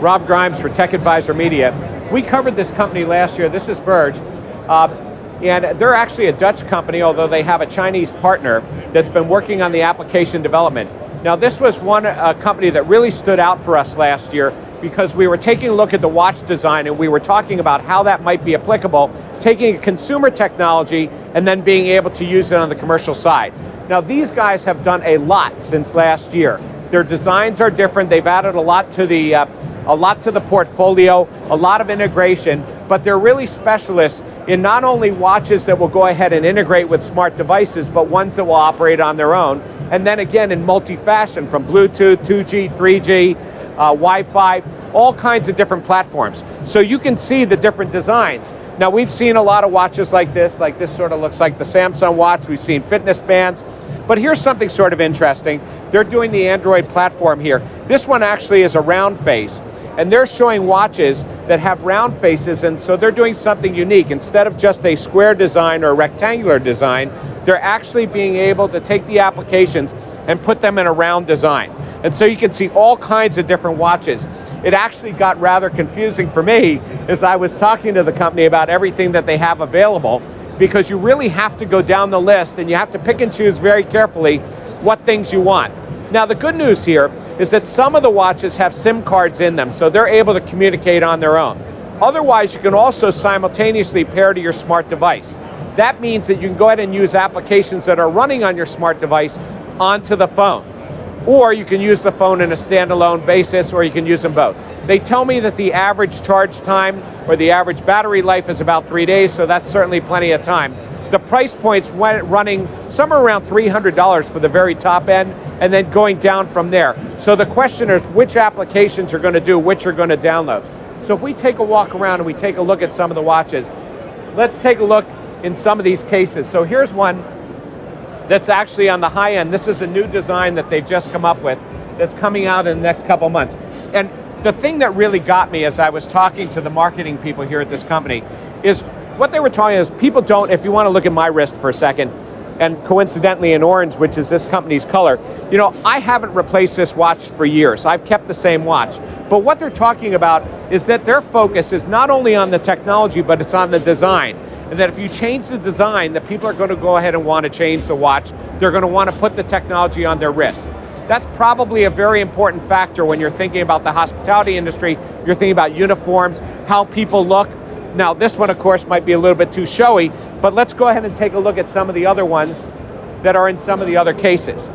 Rob Grimes for Tech Advisor Media. We covered this company last year. This is BURG. And they're actually a Dutch company, although they have a Chinese partner that's been working on the application development. Now, this was one company that really stood out for us last year because we were taking a look at the watch design and we were talking about how that might be applicable, taking a consumer technology and then being able to use it on the commercial side. Now, these guys have done a lot since last year. Their designs are different. They've added a lot to the portfolio, a lot of integration, but they're really specialists in not only watches that will go ahead and integrate with smart devices, but ones that will operate on their own. And then again, in multi-fashion, from Bluetooth, 2G, 3G, Wi-Fi, all kinds of different platforms. So you can see the different designs. Now, we've seen a lot of watches like this sort of looks like the Samsung watch. We've seen fitness bands. But here's something sort of interesting. They're doing the Android platform here. This one actually is a round face. And they're showing watches that have round faces, and so they're doing something unique. Instead of just a square design or a rectangular design, they're actually being able to take the applications and put them in a round design. And so you can see all kinds of different watches. It actually got rather confusing for me as I was talking to the company about everything that they have available, because you really have to go down the list and you have to pick and choose very carefully what things you want. Now, the good news here is that some of the watches have SIM cards in them, so they're able to communicate on their own. Otherwise, you can also simultaneously pair to your smart device. That means that you can go ahead and use applications that are running on your smart device onto the phone. Or you can use the phone in a standalone basis, or you can use them both. They tell me that the average charge time or the average battery life is about 3 days, so that's certainly plenty of time. The price points went running somewhere around $300 for the very top end, and then going down from there. So the question is which applications you're going to do, which you're going to download. So if we take a walk around and we take a look at some of the watches, let's take a look in some of these cases. So here's one that's actually on the high end. This is a new design that they've just come up with that's coming out in the next couple months. And the thing that really got me as I was talking to the marketing people here at this company is what they were talking is people don't, if you want to look at my wrist for a second, and coincidentally in orange, which is this company's color, you know, I haven't replaced this watch for years. I've kept the same watch. But what they're talking about is that their focus is not only on the technology, but it's on the design. And that if you change the design, that people are going to go ahead and want to change the watch. They're going to want to put the technology on their wrist. That's probably a very important factor when you're thinking about the hospitality industry. You're thinking about uniforms, how people look. Now, this one, of course, might be a little bit too showy, but let's go ahead and take a look at some of the other ones that are in some of the other cases.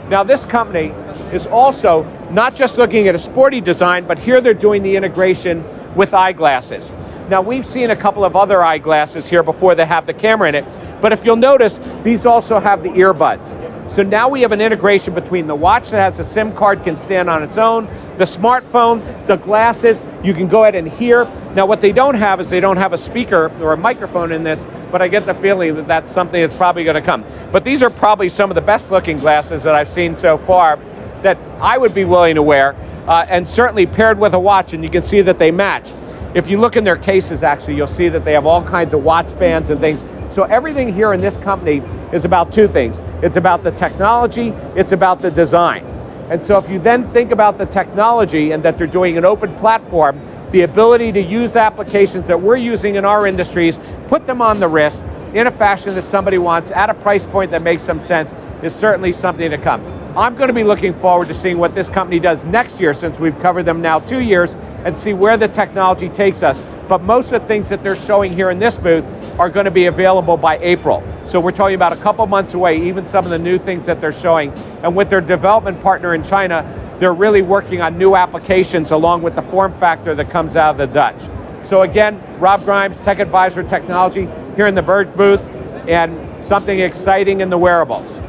Now, this company is also not just looking at a sporty design, but here they're doing the integration with eyeglasses. Now, we've seen a couple of other eyeglasses here before that have the camera in it, but if you'll notice, these also have the earbuds. So now we have an integration between the watch that has a SIM card, can stand on its own, the smartphone, the glasses, you can go ahead and hear. Now, what they don't have is they don't have a speaker or a microphone in this, but I get the feeling that that's something that's probably going to come. But these are probably some of the best looking glasses that I've seen so far that I would be willing to wear, and certainly paired with a watch, and you can see that they match. If you look in their cases, actually, you'll see that they have all kinds of watch bands and things. So everything here in this company is about two things. It's about the technology, it's about the design. And so if you then think about the technology and that they're doing an open platform, the ability to use applications that we're using in our industries, put them on the wrist in a fashion that somebody wants at a price point that makes some sense is certainly something to come. I'm going to be looking forward to seeing what this company does next year, since we've covered them now 2 years, and see where the technology takes us. But most of the things that they're showing here in this booth are going to be available by April. So we're talking about a couple months away, even some of the new things that they're showing. And with their development partner in China, they're really working on new applications along with the form factor that comes out of the Dutch. So again, Rob Grimes, Tech Advisor Technology, here in the BURG booth, and something exciting in the wearables.